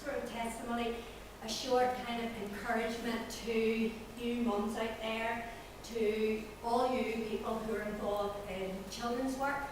sort of testimony, a short kind of encouragement to you mums out there, to all you people who are involved in children's work,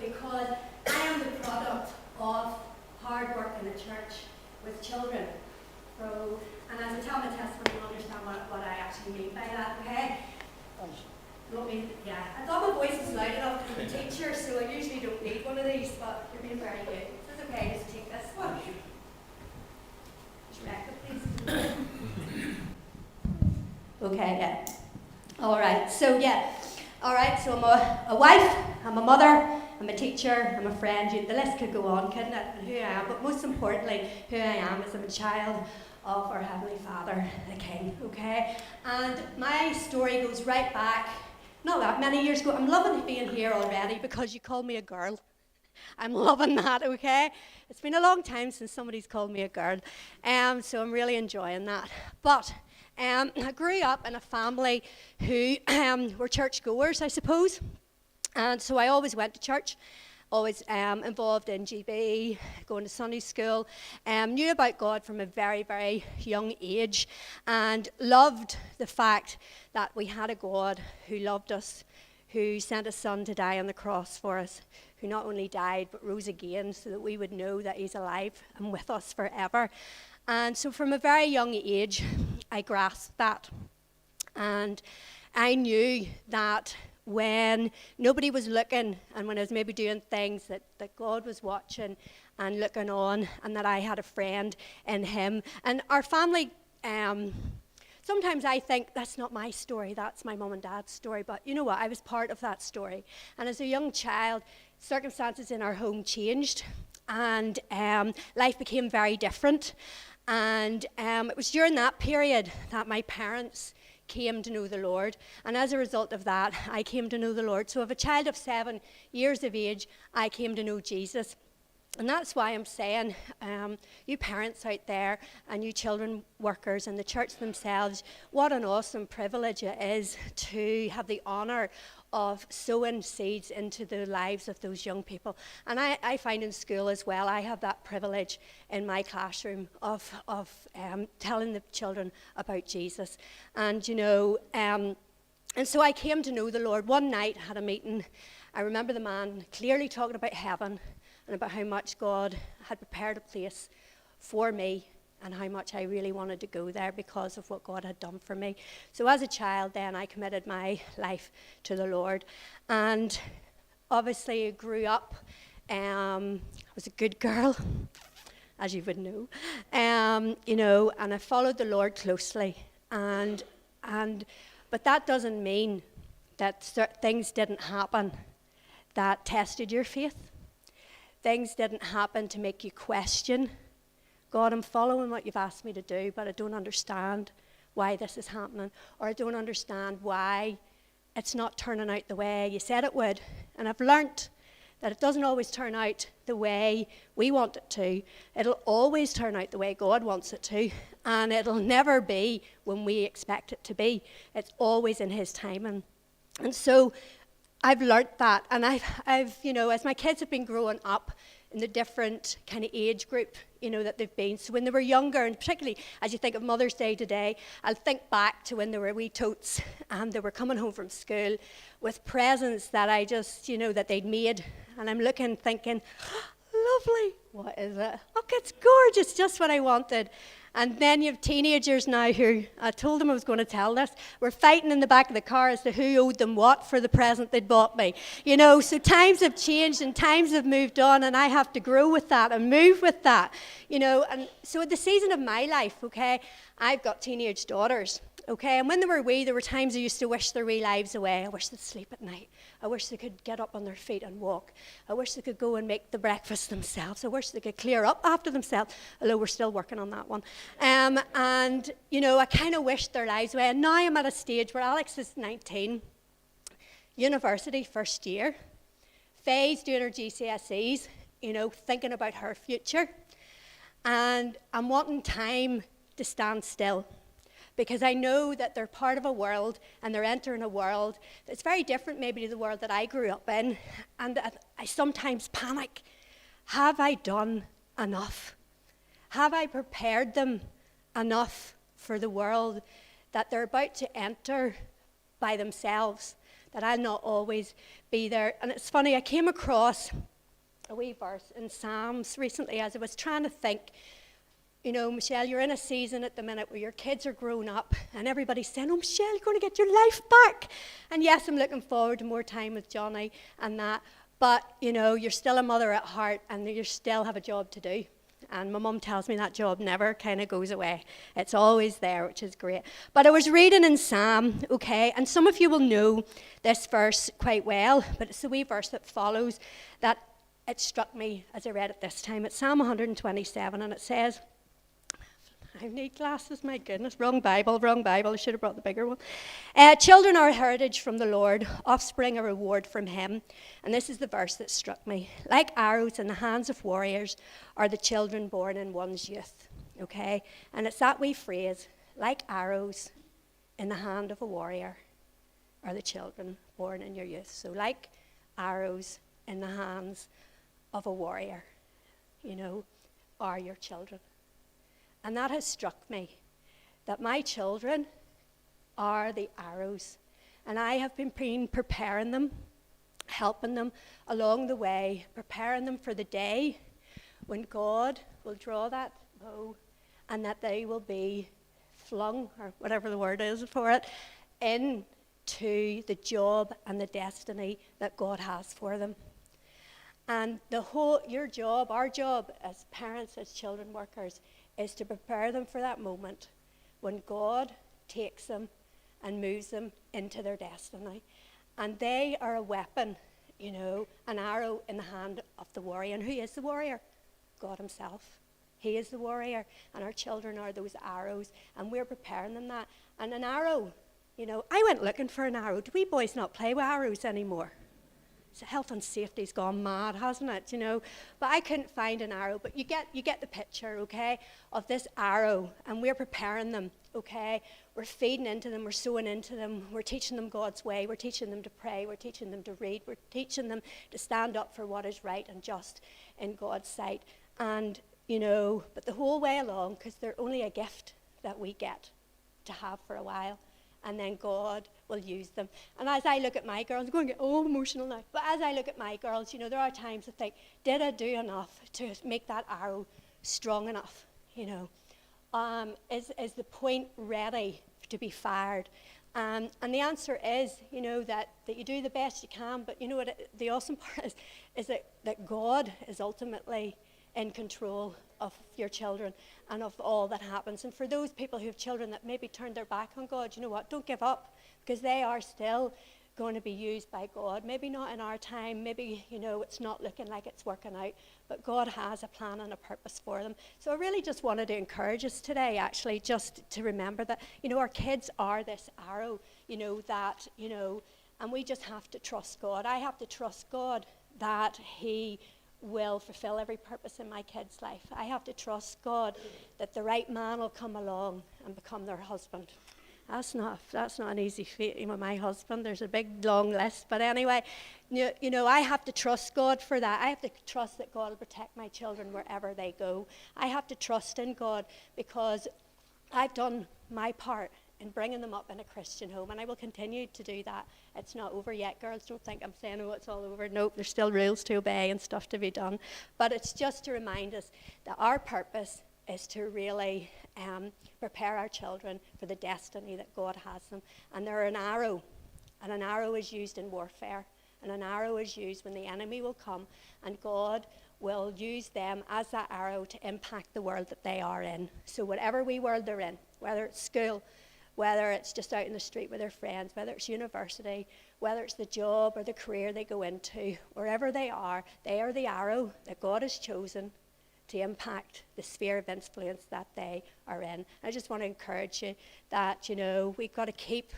because I am the product of hard work in the church with children. So, and as I tell my testimony, you'll understand what I actually mean by that, okay? I thought my voice was loud enough because I'm a teacher, so I usually don't need one of these, but you're being very good. So it's okay, just take this one. Respect it, please. Okay, yeah. Alright, so I'm a wife, I'm a mother, I'm a teacher, I'm a friend. The list could go on, couldn't it? And who I am, but most importantly, who I am is I'm a child of our Heavenly Father, the King, okay? And my story goes right back, not that many years ago. I'm loving being here already because you called me a girl. I'm loving that, okay? It's been a long time since somebody's called me a girl, so I'm really enjoying that. But I grew up in a family who were churchgoers, I suppose, and so I always went to church, always involved in GB, going to Sunday school, knew about God from a very, very young age, and loved the fact that we had a God who loved us, who sent his son to die on the cross for us, who not only died but rose again so that we would know that he's alive and with us forever. And so from a very young age, I grasped that. And I knew that when nobody was looking and when I was maybe doing things that God was watching and looking on, and that I had a friend in him. And our family, sometimes I think that's not my story, that's my mum and dad's story, but you know what, I was part of that story. And as a young child, circumstances in our home changed, and life became very different. And it was during that period that my parents came to know the Lord, and as a result of that, I came to know the Lord. So, as a child of 7 years of age, I came to know Jesus. And that's why I'm saying, you parents out there and you children workers and the church themselves, what an awesome privilege it is to have the honour of sowing seeds into the lives of those young people. And I find in school as well, I have that privilege in my classroom of telling the children about Jesus. And, you know, and so I came to know the Lord. One night I had a meeting. I remember the man clearly talking about heaven and about how much God had prepared a place for me and how much I really wanted to go there because of what God had done for me. So as a child then, I committed my life to the Lord. And obviously I grew up. I was a good girl, as you would know. You know, and I followed the Lord closely. But that doesn't mean that things didn't happen that tested your faith. Things didn't happen to make you question, God, I'm following what you've asked me to do, but I don't understand why this is happening, or I don't understand why it's not turning out the way you said it would. And I've learnt that it doesn't always turn out the way we want it to. It'll always turn out the way God wants it to, and it'll never be when we expect it to be. It's always in his timing. And so I've learnt that, and I've, you know, as my kids have been growing up in the different kind of age group, you know, that they've been. So when they were younger, and particularly as you think of Mother's Day today, I'll think back to when they were wee totes and they were coming home from school with presents that I just, you know, that they'd made. And I'm looking, thinking, oh, lovely, what is it? Oh, it's gorgeous, just what I wanted. And then you have teenagers now who, I told them I was going to tell this, were fighting in the back of the car as to who owed them what for the present they'd bought me. You know, so times have changed and times have moved on, and I have to grow with that and move with that. You know, and so at the season of my life, okay, I've got teenage daughters, okay, and when they were wee, there were times I used to wish their wee lives away. I wish they'd sleep at night. I wish they could get up on their feet and walk. I wish they could go and make the breakfast themselves. I wish they could clear up after themselves, although we're still working on that one. And, you know, I kind of wished their lives away. And now I'm at a stage where Alex is 19, university, first year. Faye's doing her GCSEs, you know, thinking about her future. And I'm wanting time to stand still, because I know that they're part of a world and they're entering a world that's very different maybe to the world that I grew up in. And I sometimes panic. Have I done enough? Have I prepared them enough for the world that they're about to enter by themselves, that I'll not always be there? And it's funny, I came across a wee verse in Psalms recently as I was trying to think. You know, Michelle, you're in a season at the minute where your kids are grown up and everybody's saying, oh, Michelle, you're going to get your life back. And yes, I'm looking forward to more time with Johnny and that. But, you know, you're still a mother at heart and you still have a job to do. And my mum tells me that job never kind of goes away. It's always there, which is great. But I was reading in Psalm, okay, and some of you will know this verse quite well, but it's the wee verse that follows that it struck me as I read it this time. It's Psalm 127, and it says, I need glasses, my goodness. Wrong Bible. I should have brought the bigger one. Children are a heritage from the Lord, offspring a reward from him. And this is the verse that struck me. Like arrows in the hands of warriors are the children born in one's youth. Okay? And it's that wee phrase, like arrows in the hand of a warrior are the children born in your youth. So like arrows in the hands of a warrior, you know, are your children. And that has struck me, that my children are the arrows. And I have been preparing them, helping them along the way, preparing them for the day when God will draw that bow and that they will be flung, or whatever the word is for it, into the job and the destiny that God has for them. And your job, our job as parents, as children workers, is to prepare them for that moment when God takes them and moves them into their destiny. And they are a weapon, you know, an arrow in the hand of the warrior. And who is the warrior? God himself. He is the warrior, and our children are those arrows, and we're preparing them that. And an arrow, you know, I went looking for an arrow. Do we boys not play with arrows anymore? So health and safety's gone mad, hasn't it, you know? But I couldn't find an arrow. But you get the picture, okay, of this arrow, and we're preparing them, okay? We're feeding into them, we're sowing into them, we're teaching them God's way, we're teaching them to pray, we're teaching them to read, we're teaching them to stand up for what is right and just in God's sight. And, you know, but the whole way along, because they're only a gift that we get to have for a while, and then God will use them. And as I look at my girls, I'm going to get all emotional now, but as I look at my girls, you know, there are times I think, did I do enough to make that arrow strong enough, you know? Is the point ready to be fired? And the answer is, you know, that you do the best you can, but you know what the awesome part is that God is ultimately in control of your children and of all that happens. And for those people who have children that maybe turned their back on God, you know what, don't give up, because they are still going to be used by God. Maybe not in our time, maybe, you know, it's not looking like it's working out, but God has a plan and a purpose for them. So I really just wanted to encourage us today, actually, just to remember that, you know, our kids are this arrow, you know, that, you know, and we just have to trust God. I have to trust God that he will fulfill every purpose in my kid's life. I have to trust God that the right man will come along and become their husband. That's not an easy feat with my husband. There's a big long list, but anyway, you know, I have to trust God for that. I have to trust that God will protect my children wherever they go. I have to trust in God because I've done my part in bringing them up in a Christian home, and I will continue to do that. It's not over yet, girls. Don't think I'm saying, oh, it's all over. Nope, there's still rules to obey and stuff to be done. But it's just to remind us that our purpose is to really prepare our children for the destiny that God has them. And they're an arrow, and an arrow is used in warfare, and an arrow is used when the enemy will come, and God will use them as that arrow to impact the world that they are in. So whatever wee world they're in, whether it's school, whether it's just out in the street with their friends, whether it's university, whether it's the job or the career they go into, wherever they are the arrow that God has chosen to impact the sphere of influence that they are in. I just want to encourage you that, you know, we've got to keep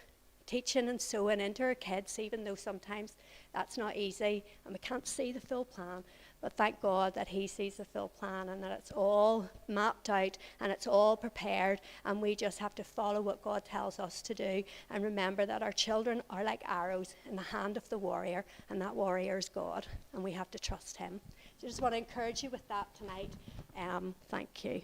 teaching and sowing into our kids, even though sometimes that's not easy and we can't see the full plan. But thank God that he sees the full plan and that it's all mapped out and it's all prepared, and we just have to follow what God tells us to do and remember that our children are like arrows in the hand of the warrior, and that warrior is God, and we have to trust him. So I just want to encourage you with that tonight. Thank you.